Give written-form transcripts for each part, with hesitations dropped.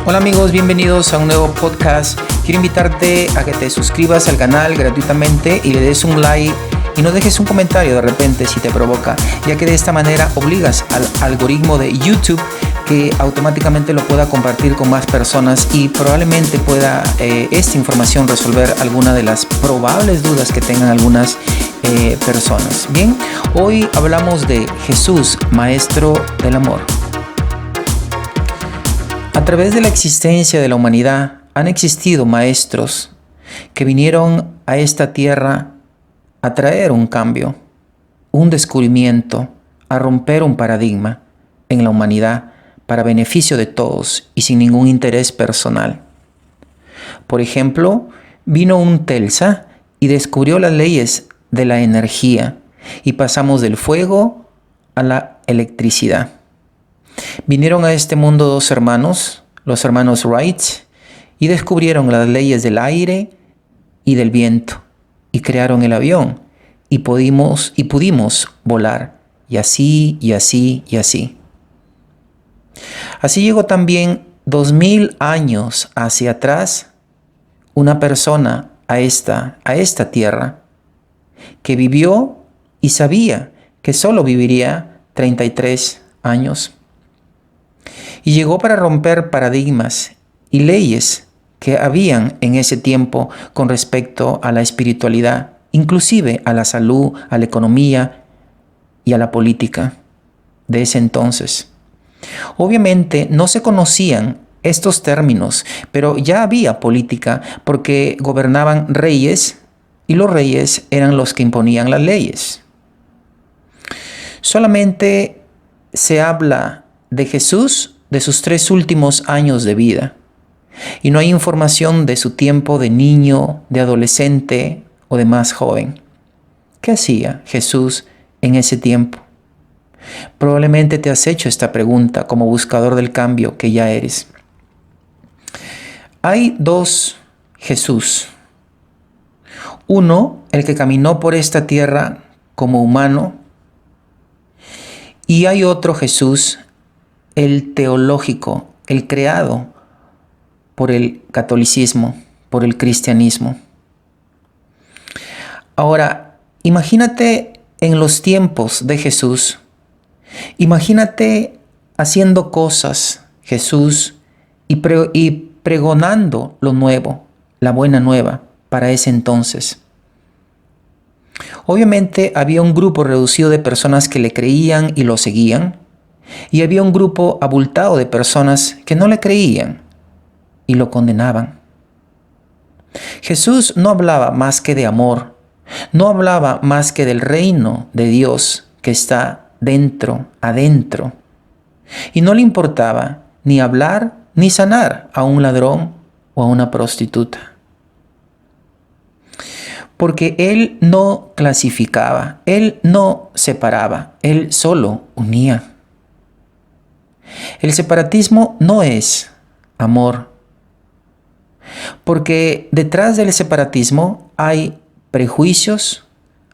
Hola amigos, bienvenidos a un nuevo podcast. Quiero invitarte a que te suscribas al canal gratuitamente y le des un like y no dejes un comentario de repente si te provoca, ya que de esta manera obligas al algoritmo de YouTube que automáticamente lo pueda compartir con más personas y probablemente pueda esta información resolver alguna de las probables dudas que tengan algunas personas. Bien, hoy hablamos de Jesús, Maestro del Amor. A través de la existencia de la humanidad han existido maestros que vinieron a esta tierra a traer un cambio, un descubrimiento, a romper un paradigma en la humanidad para beneficio de todos y sin ningún interés personal. Por ejemplo, vino un Telsa y descubrió las leyes de la energía y pasamos del fuego a la electricidad. Vinieron a este mundo dos hermanos, los hermanos Wright, y descubrieron las leyes del aire y del viento y crearon el avión y pudimos volar y así y así y así. Así llegó también 2000 años hacia atrás una persona a esta tierra que vivió y sabía que solo viviría 33 años. Y llegó para romper paradigmas y leyes que habían en ese tiempo con respecto a la espiritualidad, inclusive a la salud, a la economía y a la política de ese entonces. Obviamente no se conocían estos términos, pero ya había política porque gobernaban reyes y los reyes eran los que imponían las leyes. Solamente se habla de Jesús de sus 3 últimos años de vida y no hay información de su tiempo de niño, de adolescente o de más joven. ¿Qué hacía Jesús en ese tiempo? Probablemente te has hecho esta pregunta como buscador del cambio que ya eres. Hay dos Jesús. Uno, el que caminó por esta tierra como humano, y hay otro Jesús, el teológico, el creado por el catolicismo, por el cristianismo. Ahora, imagínate en los tiempos de Jesús, imagínate haciendo cosas, Jesús, y pregonando lo nuevo, la buena nueva para ese entonces. Obviamente había un grupo reducido de personas que le creían y lo seguían, y había un grupo abultado de personas que no le creían y lo condenaban. Jesús no hablaba más que de amor, no hablaba más que del reino de Dios que está adentro. Y no le importaba ni hablar ni sanar a un ladrón o a una prostituta. Porque Él no clasificaba, Él no separaba, Él solo unía. El separatismo no es amor, porque detrás del separatismo hay prejuicios,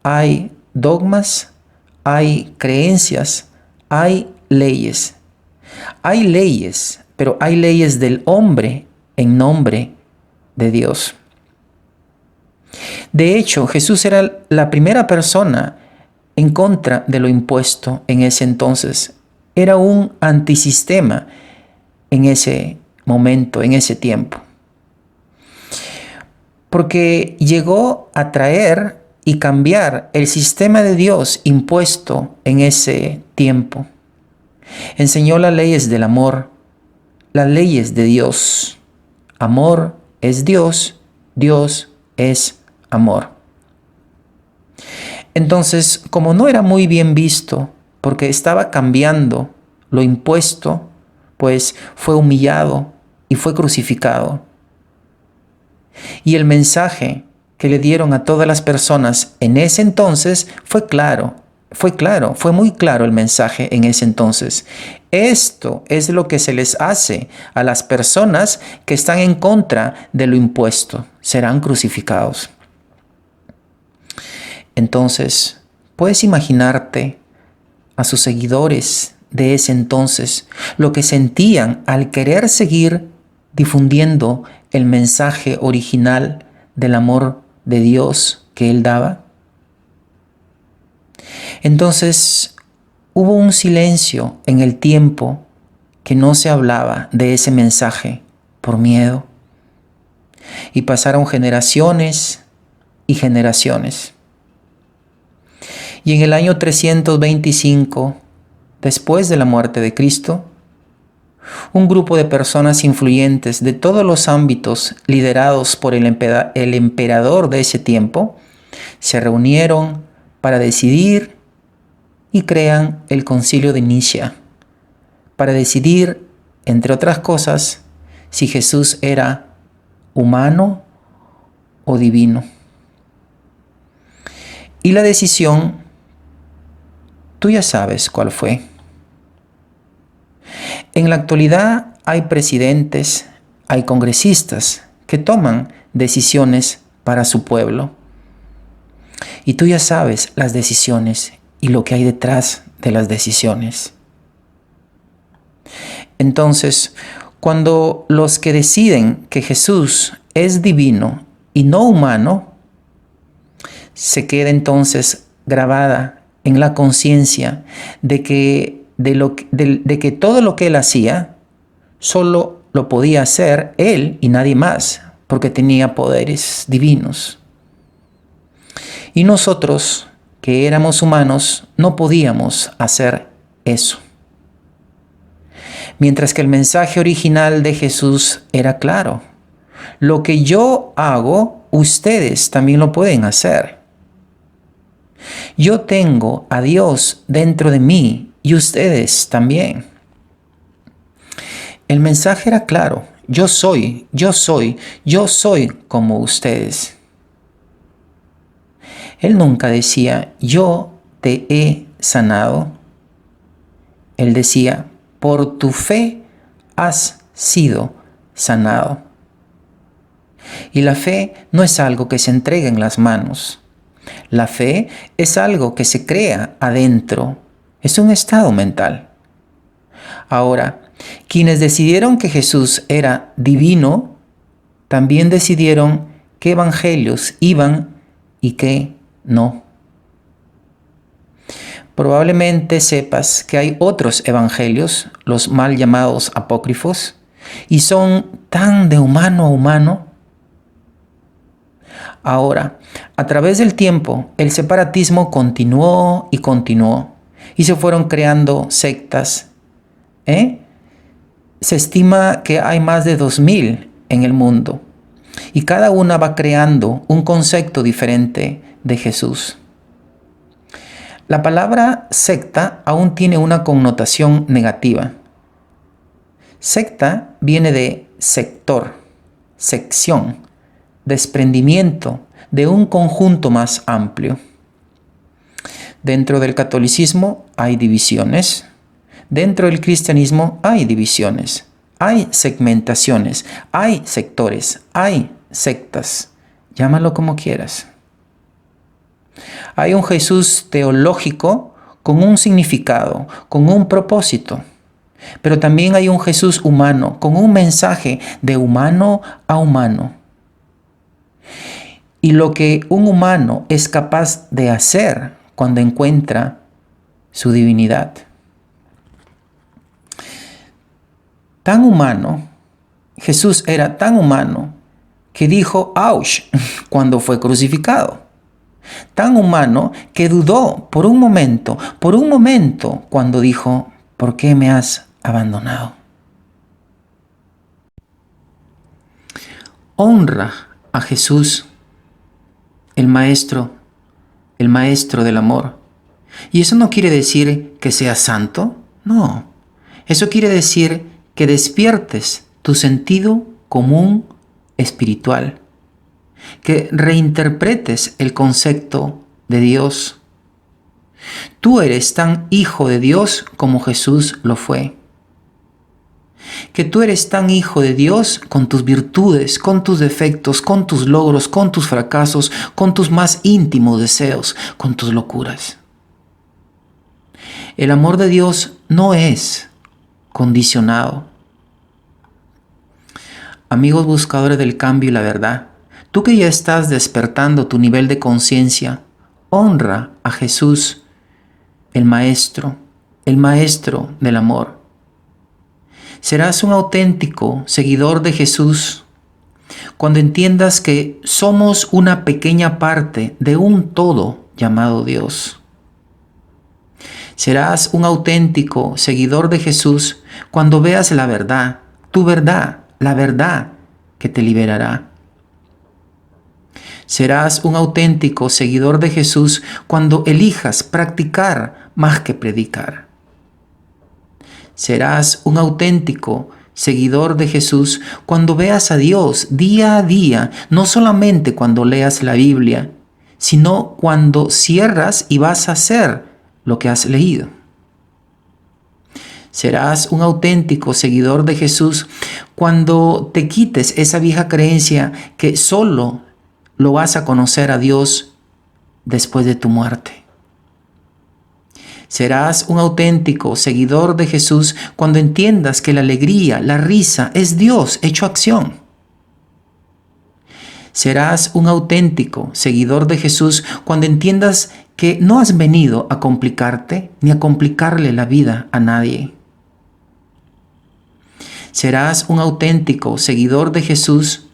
hay dogmas, hay creencias, hay leyes. Hay leyes, pero hay leyes del hombre en nombre de Dios. De hecho, Jesús era la primera persona en contra de lo impuesto en ese entonces. Era un antisistema en ese momento, en ese tiempo. Porque llegó a traer y cambiar el sistema de Dios impuesto en ese tiempo. Enseñó las leyes del amor, las leyes de Dios. Amor es Dios, Dios es amor. Entonces, como no era muy bien visto, porque estaba cambiando lo impuesto, pues fue humillado y fue crucificado. Y el mensaje que le dieron a todas las personas en ese entonces fue muy claro el mensaje en ese entonces. Esto es lo que se les hace a las personas que están en contra de lo impuesto. Serán crucificados. Entonces, puedes imaginarte a sus seguidores de ese entonces, lo que sentían al querer seguir difundiendo el mensaje original del amor de Dios que Él daba? Entonces hubo un silencio en el tiempo que no se hablaba de ese mensaje por miedo. Y pasaron generaciones y generaciones. Y en el año 325, después de la muerte de Cristo, un grupo de personas influyentes de todos los ámbitos, liderados por el emperador de ese tiempo, se reunieron para decidir y crean el Concilio de Nicea, para decidir, entre otras cosas, si Jesús era humano o divino. Y la decisión, tú ya sabes cuál fue. En la actualidad hay presidentes, hay congresistas que toman decisiones para su pueblo. Y tú ya sabes las decisiones y lo que hay detrás de las decisiones. Entonces, cuando los que deciden que Jesús es divino y no humano, se queda entonces grabada en la conciencia de que todo lo que Él hacía, solo lo podía hacer Él y nadie más, porque tenía poderes divinos. Y nosotros, que éramos humanos, no podíamos hacer eso. Mientras que el mensaje original de Jesús era claro. Lo que yo hago, ustedes también lo pueden hacer. Yo tengo a Dios dentro de mí y ustedes también. El mensaje era claro. Yo soy como ustedes. Él nunca decía, yo te he sanado. Él decía, por tu fe has sido sanado. Y la fe no es algo que se entrega en las manos. La fe es algo que se crea adentro. Es un estado mental. Ahora, quienes decidieron que Jesús era divino, también decidieron qué evangelios iban y qué no. Probablemente sepas que hay otros evangelios, los mal llamados apócrifos, y son tan de humano a humano. Ahora, a través del tiempo, el separatismo continuó y continuó, y se fueron creando sectas. Se estima que hay más de 2000 en el mundo, y cada una va creando un concepto diferente de Jesús. La palabra secta aún tiene una connotación negativa. Secta viene de sector, sección, desprendimiento de un conjunto más amplio. Dentro del catolicismo hay divisiones. Dentro del cristianismo hay divisiones. Hay segmentaciones, hay sectores, hay sectas. Llámalo como quieras. Hay un Jesús teológico con un significado, con un propósito. Pero también hay un Jesús humano, con un mensaje de humano a humano. Y lo que un humano es capaz de hacer cuando encuentra su divinidad. Tan humano, Jesús era tan humano que dijo "Ausch" cuando fue crucificado. Tan humano que dudó por un momento cuando dijo, ¿por qué me has abandonado? Honra a Jesús, el maestro del amor. Y eso no quiere decir que seas santo, no. Eso quiere decir que despiertes tu sentido común espiritual, que reinterpretes el concepto de Dios. Tú eres tan hijo de Dios como Jesús lo fue. Que tú eres tan hijo de Dios con tus virtudes, con tus defectos, con tus logros, con tus fracasos, con tus más íntimos deseos, con tus locuras. El amor de Dios no es condicionado. Amigos buscadores del cambio y la verdad, tú que ya estás despertando tu nivel de conciencia, honra a Jesús, el Maestro del amor. Serás un auténtico seguidor de Jesús cuando entiendas que somos una pequeña parte de un todo llamado Dios. Serás un auténtico seguidor de Jesús cuando veas la verdad, tu verdad, la verdad que te liberará. Serás un auténtico seguidor de Jesús cuando elijas practicar más que predicar. Serás un auténtico seguidor de Jesús cuando veas a Dios día a día, no solamente cuando leas la Biblia, sino cuando cierras y vas a hacer lo que has leído. Serás un auténtico seguidor de Jesús cuando te quites esa vieja creencia que solo lo vas a conocer a Dios después de tu muerte. Serás un auténtico seguidor de Jesús cuando entiendas que la alegría, la risa es Dios hecho acción. Serás un auténtico seguidor de Jesús cuando entiendas que no has venido a complicarte ni a complicarle la vida a nadie. Serás un auténtico seguidor de Jesús,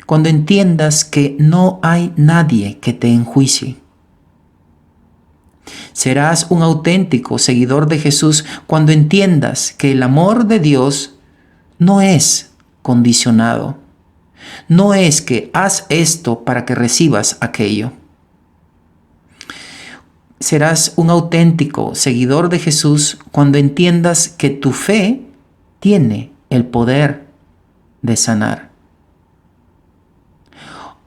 cuando entiendas que no hay nadie que te enjuicie. Serás un auténtico seguidor de Jesús cuando entiendas que el amor de Dios no es condicionado. No es que haz esto para que recibas aquello. Serás un auténtico seguidor de Jesús cuando entiendas que tu fe tiene el poder de sanar.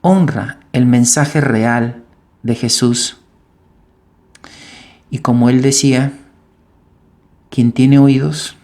Honra el mensaje real de Jesús. Y como Él decía, quien tiene oídos,